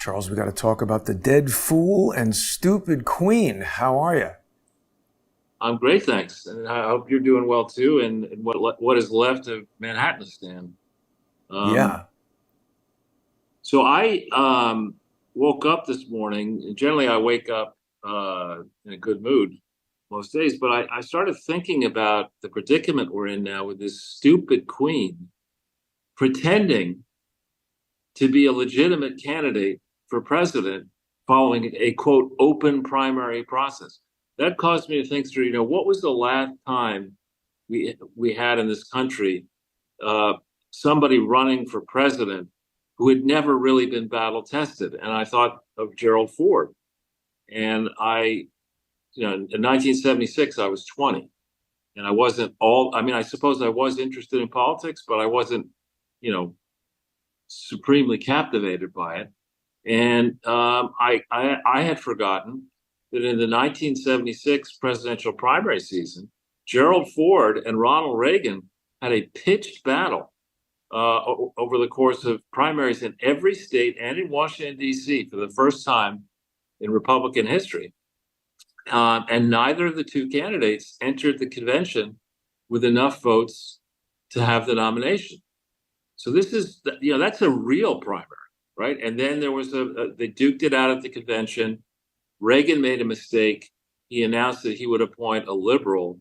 Charles, we got to talk about the dead fool and stupid queen. How are you? I'm great, thanks. And I hope you're doing well too. And what is left of Manhattanistan. Um, Yeah. so I woke up this morning. And generally, I wake up in a good mood most days. But I started thinking about the predicament we're in now with this stupid queen pretending to be a legitimate candidate for president following a quote open primary process. That caused me to think through, what was the last time we had in this country uh, somebody running for president who had never really been battle tested? And I thought of Gerald Ford. And in 1976, I was 20, and I wasn't all. I mean, I suppose I was interested in politics, but I wasn't, you know, supremely captivated by it. And I had forgotten that in the 1976 presidential primary season, Gerald Ford and Ronald Reagan had a pitched battle over the course of primaries in every state and in Washington, D.C. for the first time in Republican history. And neither of the two candidates entered the convention with enough votes to have the nomination. So this is, that's a real primary, right? And then there was they duked it out at the convention. Reagan made a mistake. He announced that he would appoint a liberal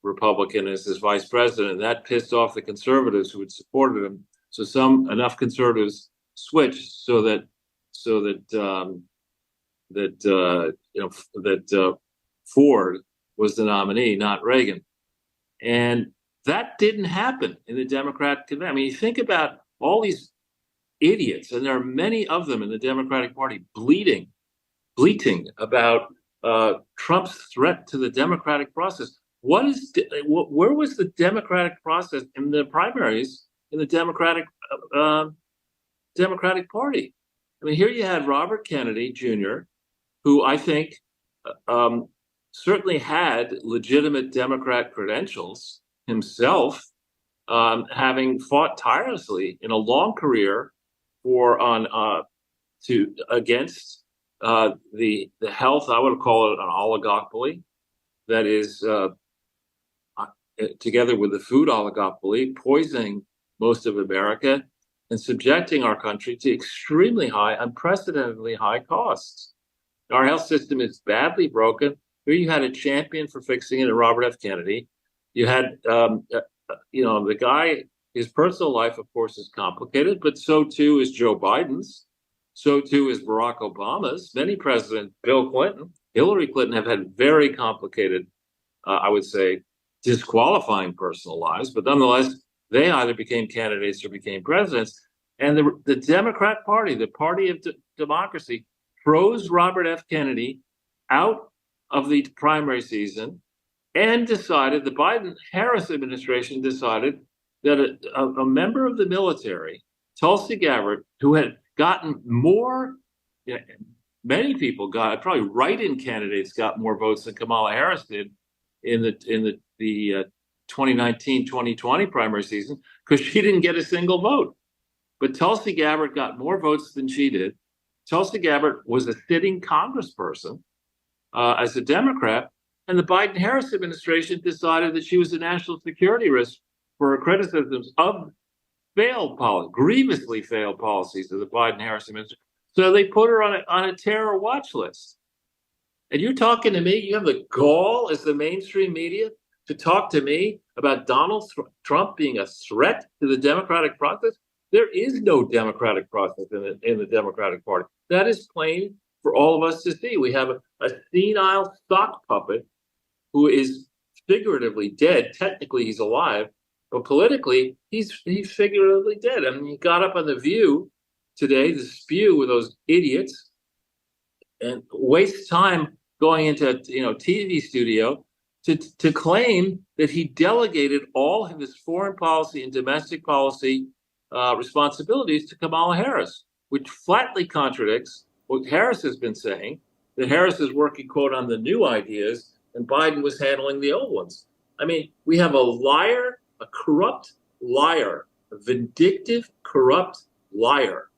Republican as his vice president. And that pissed off the conservatives who had supported him. So enough conservatives switched so that Ford was the nominee, not Reagan. And that didn't happen in the Democratic convention. I mean, you think about all these idiots, and there are many of them in the Democratic Party bleating about Trump's threat to the democratic process. Where was the democratic process in the primaries in the Democratic Party? I mean, here you had Robert Kennedy Jr., who I think certainly had legitimate Democrat credentials himself, having fought tirelessly in a long career against the health. I would call it an oligopoly that is together with the food oligopoly, poisoning most of America and subjecting our country to extremely high, unprecedentedly high costs. Our health system is badly broken. Here you had a champion for fixing it in Robert F. Kennedy. You had, the guy, his personal life, of course, is complicated, but so too is Joe Biden's. So too is Barack Obama's. Many presidents, Bill Clinton, Hillary Clinton, have had very complicated, I would say, disqualifying personal lives. But nonetheless, they either became candidates or became presidents. And the Democrat Party, the party of democracy, froze Robert F. Kennedy out of the primary season and decided, the Biden-Harris administration decided that a member of the military, Tulsi Gabbard, who had gotten more, many people got, probably write-in candidates got more votes than Kamala Harris did in the 2019-2020 primary season, because she didn't get a single vote. But Tulsi Gabbard got more votes than she did. Tulsi Gabbard was a sitting congressperson as a Democrat, and the Biden-Harris administration decided that she was a national security risk for her criticisms of grievously failed policies of the Biden-Harris administration. So they put her on a terror watch list. And you're talking to me, you have the gall as the mainstream media to talk to me about Donald Trump being a threat to the democratic process? There is no democratic process in the Democratic Party. That is plain for all of us to see. We have a senile sock puppet who is figuratively dead. Technically, he's alive, but politically, he's figuratively dead. I mean, he got up on The View today to spew with those idiots and waste time going into TV studio to claim that he delegated all of his foreign policy and domestic policy responsibilities to Kamala Harris, which flatly contradicts what Harris has been saying, that Harris is working, quote, on the new ideas and Biden was handling the old ones. I mean, we have a liar, a corrupt liar, a vindictive, corrupt liar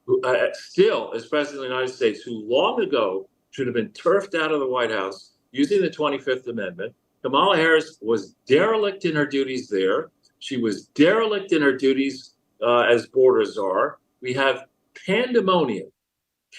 who, still as president of the United States, who long ago should have been turfed out of the White House using the 25th Amendment. Kamala Harris was derelict in her duties there. She was derelict in her duties as border czar. We have pandemonium,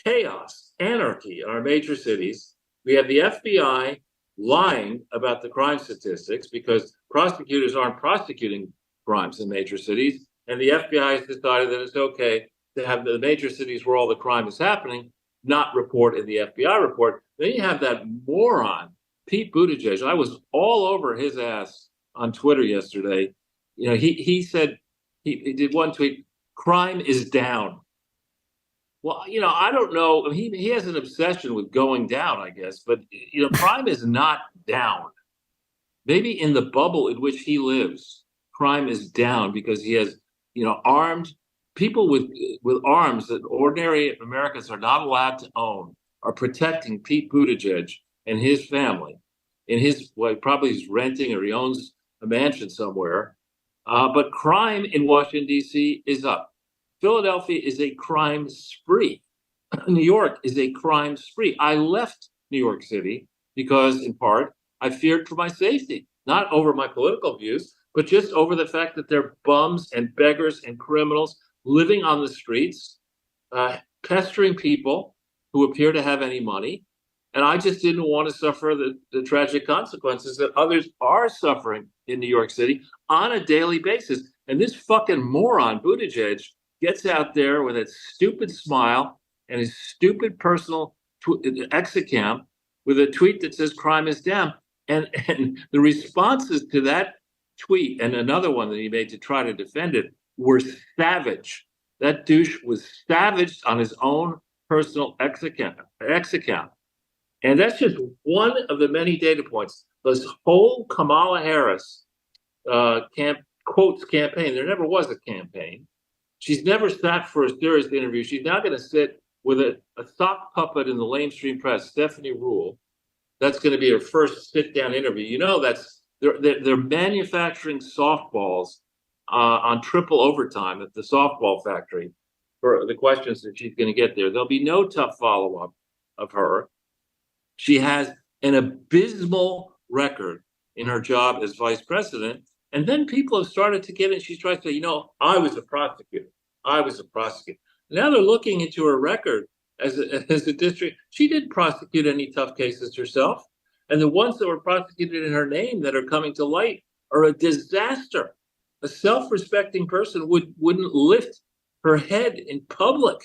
chaos, anarchy in our major cities. We have the FBI lying about the crime statistics because prosecutors aren't prosecuting crimes in major cities. And the FBI has decided that it's okay to have the major cities where all the crime is happening not report in the FBI report. Then you have that moron, Pete Buttigieg. I was all over his ass on Twitter yesterday. You know, he said, he did one tweet, crime is down. Well, you know, I don't know. He has an obsession with going down, I guess, but you know, crime is not down. Maybe in the bubble in which he lives, crime is down because he has, you know, armed people with arms that ordinary Americans are not allowed to own are protecting Pete Buttigieg and his family. In his, well, probably he's renting or he owns a mansion somewhere. But crime in Washington, D.C. is up. Philadelphia is a crime spree. New York is a crime spree. I left New York City because, in part, I feared for my safety, not over my political views, but just over the fact that there are bums and beggars and criminals living on the streets, pestering people who appear to have any money. And I just didn't want to suffer the tragic consequences that others are suffering in New York City on a daily basis. And this fucking moron, Buttigieg, gets out there with that stupid smile and his stupid personal ex account with a tweet that says crime is down. And the responses to that tweet and another one that he made to try to defend it were savage. That douche was savage on his own personal ex account. And that's just one of the many data points. This whole Kamala Harris quotes campaign, there never was a campaign. She's never sat for a serious interview. She's now going to sit with a sock puppet in the lamestream press, Stephanie Rule. That's going to be her first sit-down interview. You know, they're manufacturing softballs on triple overtime at the softball factory for the questions that she's going to get there. There'll be no tough follow-up of her. She has an abysmal record in her job as vice president. And then people have started to get in. She's trying to say, you know, I was a prosecutor. Now they're looking into her record as a district. She didn't prosecute any tough cases herself. And the ones that were prosecuted in her name that are coming to light are a disaster. A self-respecting person wouldn't lift her head in public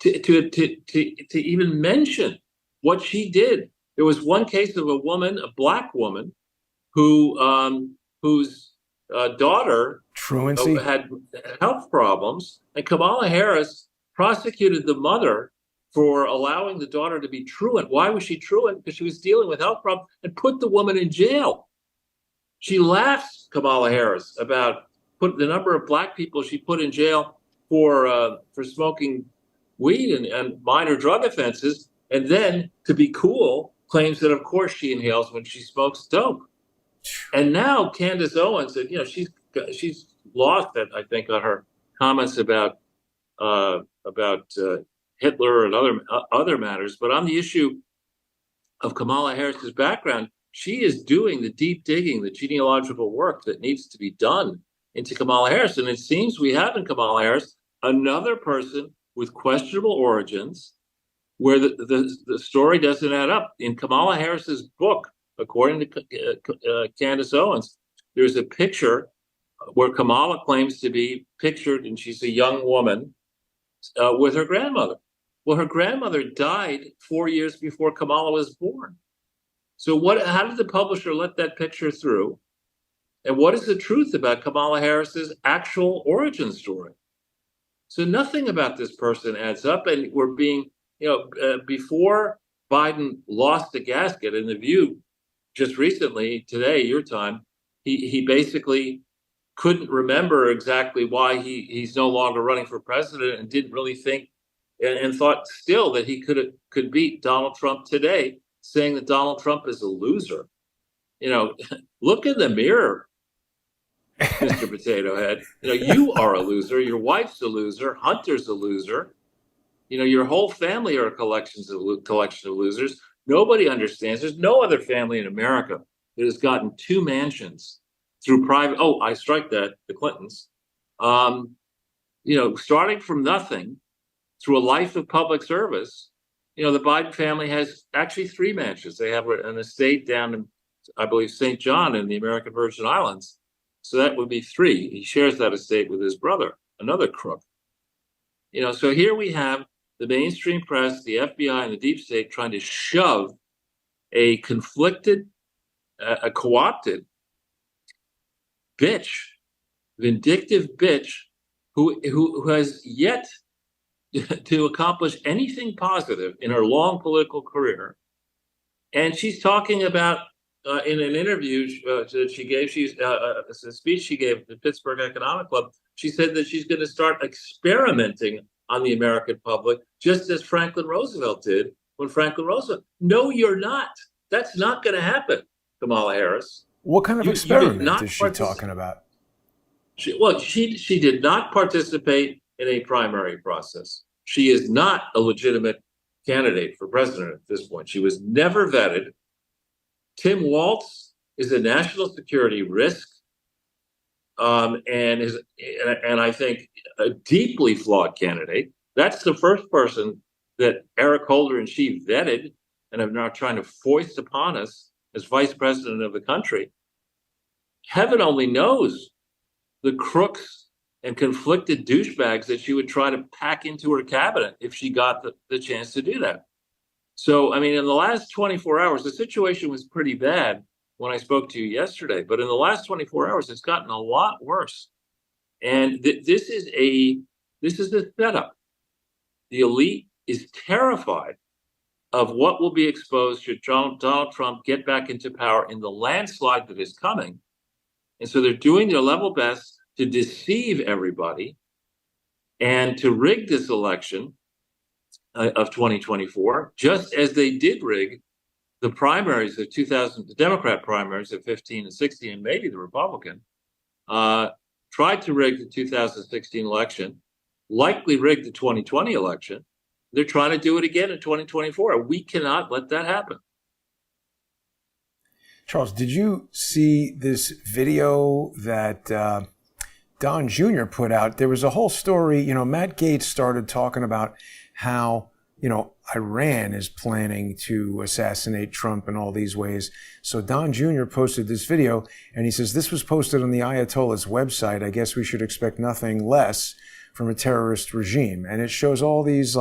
to even mention what she did. There was one case of a woman, a black woman, whose daughter had health problems, and Kamala Harris prosecuted the mother for allowing the daughter to be truant. Why was she truant? Because she was dealing with health problems, and put the woman in jail. She laughs, Kamala Harris, about the number of black people she put in jail for smoking weed and minor drug offenses, and then, to be cool, claims that, of course, she inhales when she smokes dope. And now Candace Owens said, you know, she's lost it, I think, on her comments about Hitler and other matters. But on the issue of Kamala Harris's background, she is doing the deep digging, the genealogical work that needs to be done into Kamala Harris. And it seems we have in Kamala Harris another person with questionable origins where the story doesn't add up. In Kamala Harris's book, according to Candace Owens, there's a picture where Kamala claims to be pictured, and she's a young woman, with her grandmother. Well, her grandmother died 4 years before Kamala was born. So how did the publisher let that picture through? And what is the truth about Kamala Harris's actual origin story? So nothing about this person adds up, and we're being, before Biden lost the gasket in The View just recently, today, your time, he basically couldn't remember exactly why he's no longer running for president, and didn't really think and thought still that he could beat Donald Trump today, saying that Donald Trump is a loser. You know, look in the mirror. Mr. Potato Head. You are a loser. Your wife's a loser. Hunter's a loser. Your whole family are a collection of losers. Nobody understands. There's no other family in America that has gotten two mansions through private. Oh, I strike that, the Clintons. Starting from nothing through a life of public service. The Biden family has actually three mansions. They have an estate down in, I believe, St. John in the American Virgin Islands. So that would be three. He shares that estate with his brother, another crook. So here we have the mainstream press, the FBI, and the deep state trying to shove a conflicted, a co-opted bitch, vindictive bitch, who has yet to accomplish anything positive in her long political career. And she's talking about, in an interview that she gave, a speech she gave at the Pittsburgh Economic Club, she said that she's going to start experimenting on the American public, just as Franklin Roosevelt did when Franklin Roosevelt. No, you're not. That's not going to happen, Kamala Harris. What kind of experiment is she talking about? She did not participate in a primary process. She is not a legitimate candidate for president at this point. She was never vetted. Tim Walz is a national security risk, and I think a deeply flawed candidate. That's the first person that Eric Holder and she vetted and are now trying to foist upon us as vice president of the country. Heaven only knows the crooks and conflicted douchebags that she would try to pack into her cabinet if she got the chance to do that. So, I mean, in the last 24 hours, the situation was pretty bad when I spoke to you yesterday, but in the last 24 hours, it's gotten a lot worse. And this is a setup. The elite is terrified of what will be exposed should Donald Trump get back into power in the landslide that is coming. And so they're doing their level best to deceive everybody and to rig this election of 2024, just as they did rig the primaries of 2000, the Democrat primaries of 15 and 16, and maybe the Republican, tried to rig the 2016 election, likely rigged the 2020 election. They're trying to do it again in 2024. We cannot let that happen. Charles, did you see this video that Don Jr. put out? There was a whole story. Matt Gaetz started talking about how, Iran is planning to assassinate Trump in all these ways. So Don Jr. posted this video, and he says, this was posted on the Ayatollah's website. I guess we should expect nothing less from a terrorist regime. And it shows all these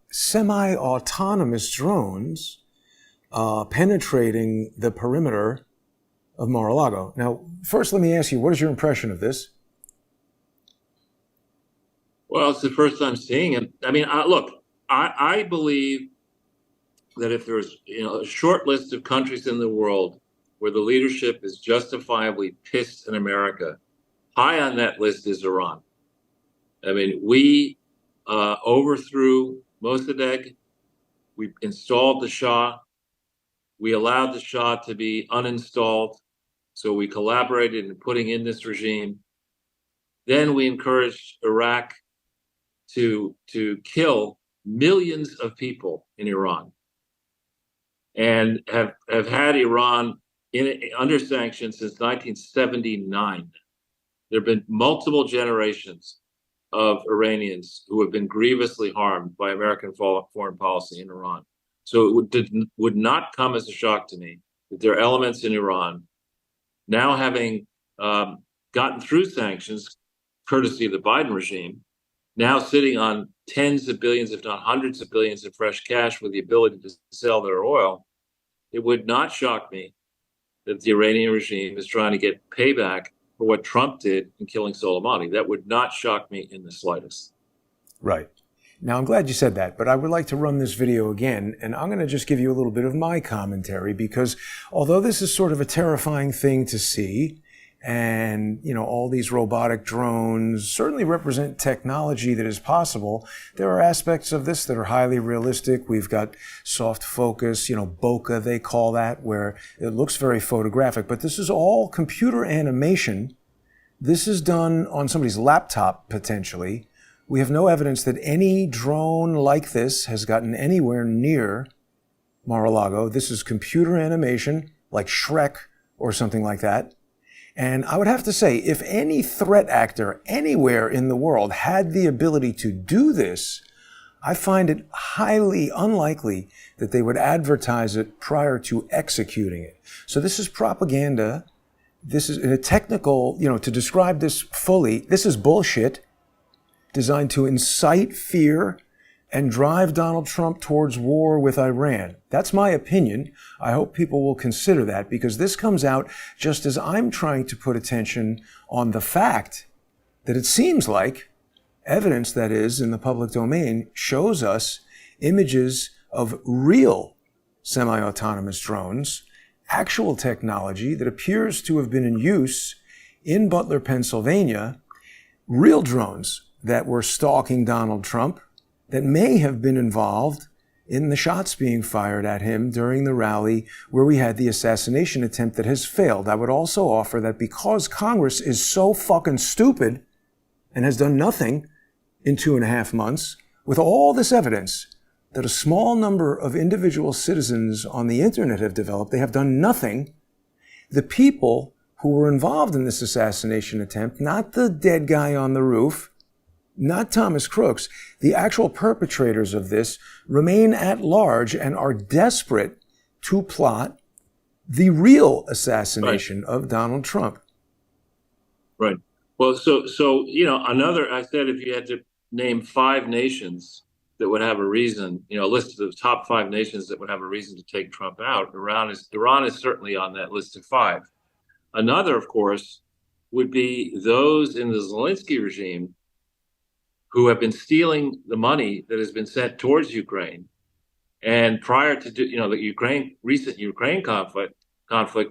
semi-autonomous drones penetrating the perimeter of Mar-a-Lago. Now, first, let me ask you, what is your impression of this? Well, it's the first time seeing it. I mean, look, I believe that if there's a short list of countries in the world where the leadership is justifiably pissed in America, high on that list is Iran. I mean, we overthrew Mossadegh. We installed the Shah. We allowed the Shah to be uninstalled. So we collaborated in putting in this regime. Then we encouraged Iraq to kill millions of people in Iran, and have had Iran under sanctions since 1979. There have been multiple generations of Iranians who have been grievously harmed by American foreign policy in Iran. So it would not come as a shock to me that there are elements in Iran now, having gotten through sanctions, courtesy of the Biden regime, now sitting on tens of billions, if not hundreds of billions of fresh cash with the ability to sell their oil. It would not shock me that the Iranian regime is trying to get payback for what Trump did in killing Soleimani. That would not shock me in the slightest. Right. Now, I'm glad you said that, but I would like to run this video again, and I'm going to just give you a little bit of my commentary, because although this is sort of a terrifying thing to see, and, all these robotic drones certainly represent technology that is possible, there are aspects of this that are highly realistic. We've got soft focus, bokeh, they call that, where it looks very photographic, but this is all computer animation This is done on somebody's laptop, potentially. We have no evidence that any drone like this has gotten anywhere near Mar-a-Lago. This is computer animation, like Shrek or something like that. And I would have to say, if any threat actor anywhere in the world had the ability to do this, I find it highly unlikely that they would advertise it prior to executing it. So this is propaganda. This is a technical, to describe this fully, this is bullshit designed to incite fear and drive Donald Trump towards war with Iran. That's my opinion. I hope people will consider that, because this comes out just as I'm trying to put attention on the fact that it seems like evidence that is in the public domain shows us images of real semi-autonomous drones, actual technology that appears to have been in use in Butler, Pennsylvania, real drones that were stalking Donald Trump, that may have been involved in the shots being fired at him during the rally where we had the assassination attempt that has failed. I would also offer that because Congress is so fucking stupid and has done nothing in 2.5 months, with all this evidence that a small number of individual citizens on the internet have developed, they have done nothing. The people who were involved in this assassination attempt, not the dead guy on the roof, not Thomas Crooks, the actual perpetrators of this remain at large and are desperate to plot the real assassination of Donald Trump. Right. Well, so I said if you had to name 5 nations that would have a reason, a list of the top 5 nations that would have a reason to take Trump out, Iran is certainly on that list of 5. Another, of course, would be those in the Zelensky regime who have been stealing the money that has been sent towards Ukraine. And prior to the recent Ukraine conflict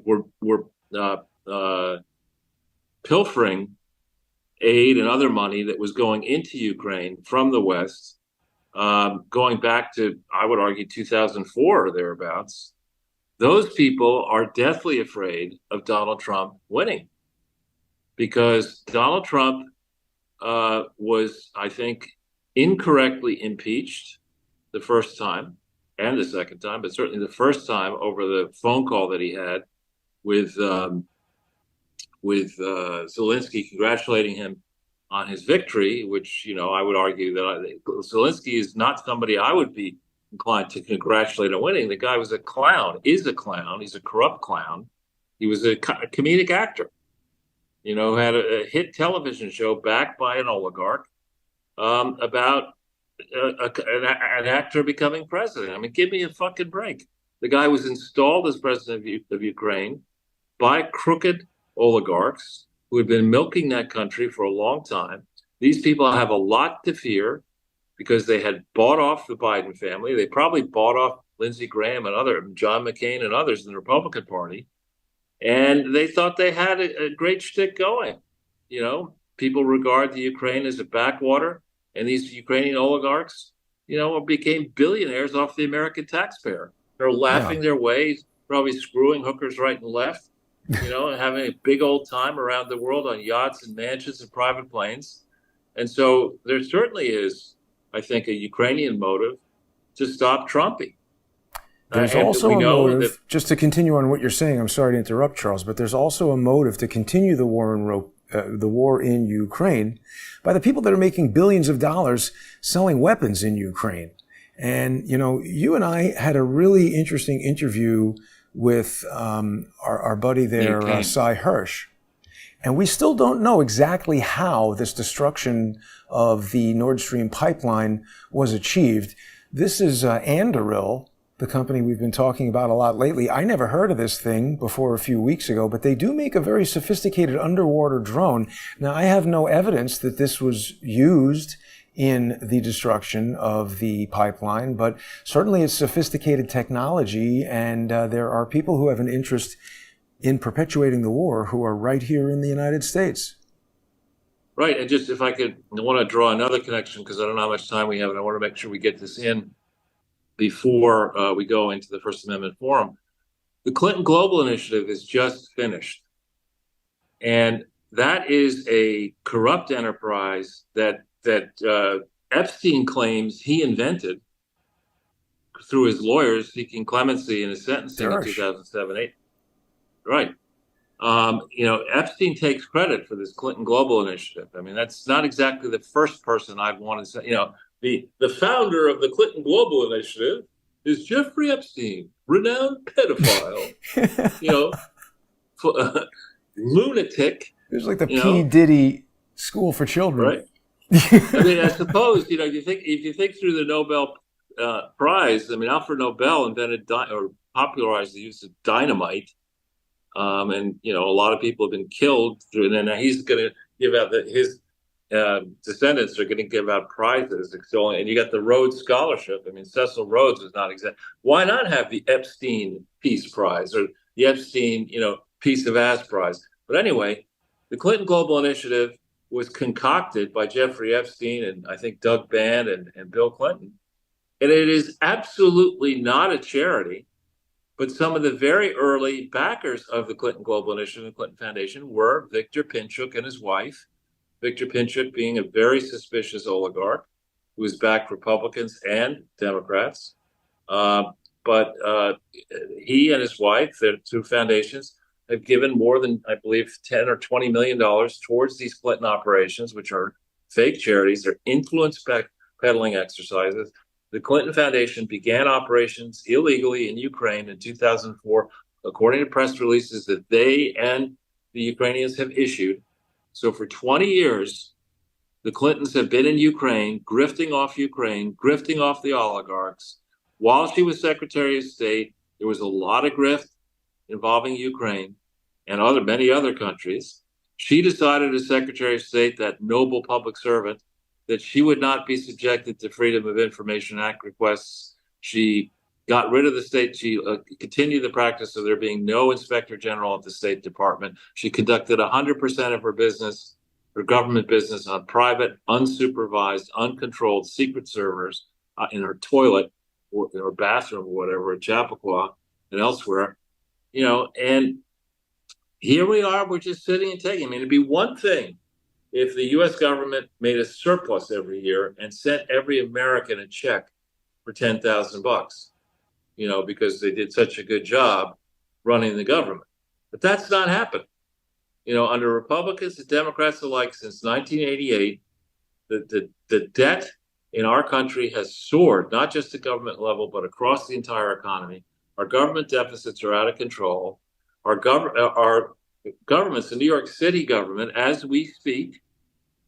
were pilfering aid and other money that was going into Ukraine from the West, going back to, I would argue, 2004 or thereabouts. Those people are deathly afraid of Donald Trump winning, because Donald Trump was, I think, incorrectly impeached the first time and the second time, but certainly the first time over the phone call that he had with Zelensky, congratulating him on his victory, which, I would argue that Zelensky is not somebody I would be inclined to congratulate on winning. The guy was a clown, is a clown. He's a corrupt clown. He was a comedic actor. Had a hit television show backed by an oligarch about an actor becoming president. I mean, give me a fucking break. The guy was installed as president of Ukraine by crooked oligarchs who had been milking that country for a long time. These people have a lot to fear because they had bought off the Biden family. They probably bought off Lindsey Graham and John McCain and others in the Republican Party. And they thought they had a great shtick going. People regard the Ukraine as a backwater, and these Ukrainian oligarchs, became billionaires off the American taxpayer. They're laughing their way, probably screwing hookers right and left, and having a big old time around the world on yachts and mansions and private planes. And so there certainly is, I think, a Ukrainian motive to stop Trumping. There's also a motive, just to continue on what you're saying, I'm sorry to interrupt, Charles, but there's also a motive to continue the war in Ukraine by the people that are making billions of dollars selling weapons in Ukraine. And, you and I had a really interesting interview with our buddy there, Cy Hirsch. And we still don't know exactly how this destruction of the Nord Stream pipeline was achieved. This is Anduril, the company we've been talking about a lot lately. I never heard of this thing before a few weeks ago, but they do make a very sophisticated underwater drone. Now, I have no evidence that this was used in the destruction of the pipeline, but certainly it's sophisticated technology, and there are people who have an interest in perpetuating the war who are right here in the United States. Right. And just if I want to draw another connection, because I don't know how much time we have, and I want to make sure we get this in before we go into the First Amendment Forum. The Clinton Global Initiative is just finished. And that is a corrupt enterprise that Epstein claims he invented through his lawyers seeking clemency in his sentencing in Dersh. 2007-8. Right. Epstein takes credit for this Clinton Global Initiative. I mean, that's not exactly the first person I'd want to say. The founder of the Clinton Global Initiative is Jeffrey Epstein, renowned pedophile, lunatic. It was like the P. Diddy school for children. Right. I mean, I suppose, if you think through the Nobel Prize, I mean, Alfred Nobel invented or popularized the use of dynamite. And a lot of people have been killed through, and then he's going to give out his descendants are going to give out prizes. And you got the Rhodes Scholarship. I mean, Cecil Rhodes is not exact. Why not have the Epstein Peace Prize or the Epstein, Piece of Ass Prize? But anyway, the Clinton Global Initiative was concocted by Jeffrey Epstein and I think Doug Band and Bill Clinton, and it is absolutely not a charity. But some of the very early backers of the Clinton Global Initiative and the Clinton Foundation were Victor Pinchuk and his wife. Victor Pinchuk being a very suspicious oligarch who has backed Republicans and Democrats. But he and his wife, their two foundations, have given more than, I believe, $10 or $20 million towards these Clinton operations, which are fake charities. They're influence peddling exercises. The Clinton Foundation began operations illegally in Ukraine in 2004, according to press releases that they and the Ukrainians have issued. So for 20 years, the Clintons have been in Ukraine, grifting off the oligarchs. While she was Secretary of State, there was a lot of grift involving Ukraine and many other countries. She decided as Secretary of State, that noble public servant, that she would not be subjected to Freedom of Information Act requests. She got rid of the state. She continued the practice of there being no inspector general at the State Department. She conducted 100% of her government business on private, unsupervised, uncontrolled secret servers in her toilet or her bathroom or whatever, at Chappaqua and elsewhere. And here we are, we're just sitting and taking. I mean, it'd be one thing if the U.S. government made a surplus every year and sent every American a check for $10,000, because they did such a good job running the government. But that's not happened. Under Republicans and Democrats alike since 1988, the debt in our country has soared, not just at government level, but across the entire economy. Our government deficits are out of control. Our governments, the New York City government, as we speak,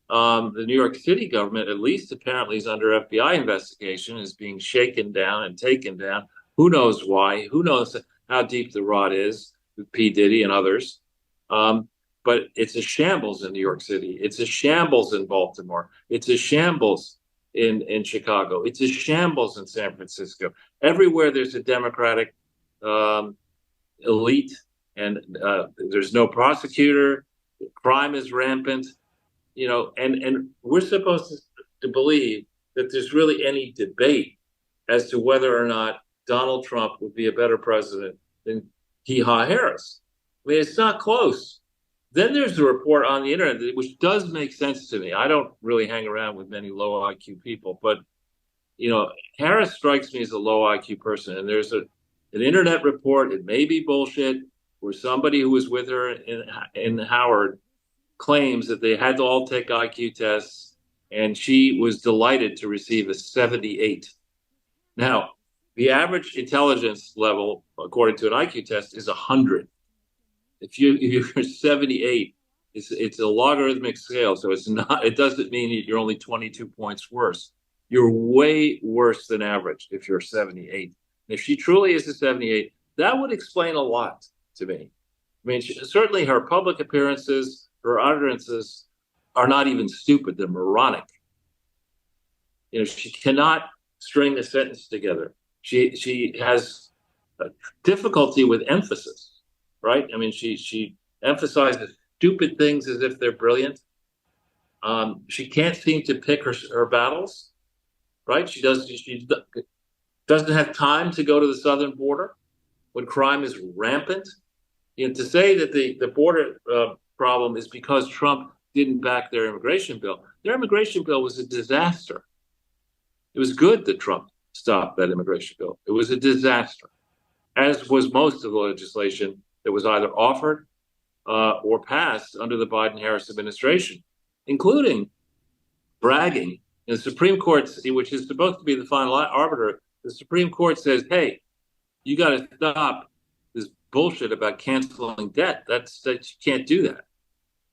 the New York City government, at least apparently, is under FBI investigation, is being shaken down and taken down. Who knows why? Who knows how deep the rot is with P. Diddy and others? But it's a shambles in New York City. It's a shambles in Baltimore. It's a shambles in Chicago. It's a shambles in San Francisco. Everywhere there's a Democratic elite, and there's no prosecutor. Crime is rampant. And we're supposed to believe that there's really any debate as to whether or not Donald Trump would be a better president than Kamala Harris. I mean, it's not close. Then there's the report on the internet, which does make sense to me. I don't really hang around with many low IQ people, but Harris strikes me as a low IQ person. And there's an internet report, it may be bullshit, where somebody who was with her in Howard claims that they had to all take IQ tests, and she was delighted to receive a 78. Now, the average intelligence level, according to an IQ test, is 100. If you're 78, it's a logarithmic scale, so it doesn't mean you're only 22 points worse. You're way worse than average if you're 78. If she truly is a 78, that would explain a lot to me. I mean, certainly her public appearances, her utterances are not even stupid. They're moronic. She cannot string a sentence together. She has a difficulty with emphasis, right? I mean, she emphasizes stupid things as if they're brilliant. She can't seem to pick her battles, right? She doesn't have time to go to the southern border when crime is rampant. To say that the border problem is because Trump didn't back their immigration bill. Their immigration bill was a disaster. It was good that Trump stopped that immigration bill. It was a disaster, as was most of the legislation that was either offered or passed under the Biden-Harris administration, including bragging. And the Supreme Court, which is supposed to be the final arbiter, the Supreme Court says, hey, you got to stop this bullshit about canceling debt. That you can't do that.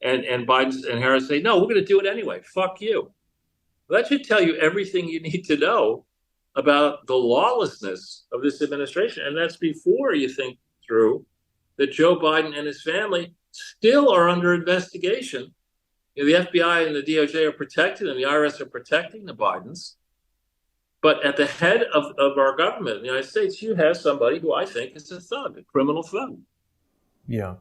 And Biden and Harris say, no, we're going to do it anyway. Fuck you. Well, that should tell you everything you need to know about the lawlessness of this administration. And that's before you think through that Joe Biden and his family still are under investigation. You know, the FBI and the DOJ are protected, and the IRS are protecting the Bidens. But at the head of our government in the United States, you have somebody who I think is a thug, a criminal thug. Yeah.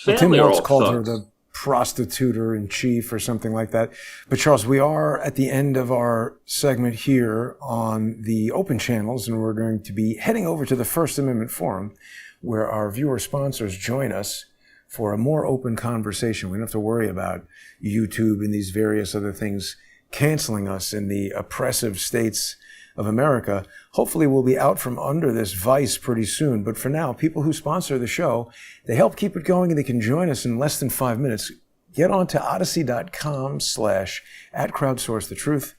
Well, Tim Walz called her the prostituter in chief or something like that. But Charles, we are at the end of our segment here on the open channels, and we're going to be heading over to the First Amendment Forum, where our viewer sponsors join us for a more open conversation. We don't have to worry about YouTube and these various other things canceling us in the oppressive states of America. Hopefully we'll be out from under this vice pretty soon. But for now, people who sponsor the show, they help keep it going, and they can join us in less than 5 minutes. Get on to odyssey.com/@crowdsourcethetruth,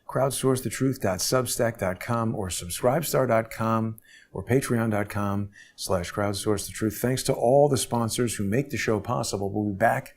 crowdsourcethetruth.substack.com, or subscribestar.com, or patreon.com/crowdsourcethetruth. Thanks to all the sponsors who make the show possible. We'll be back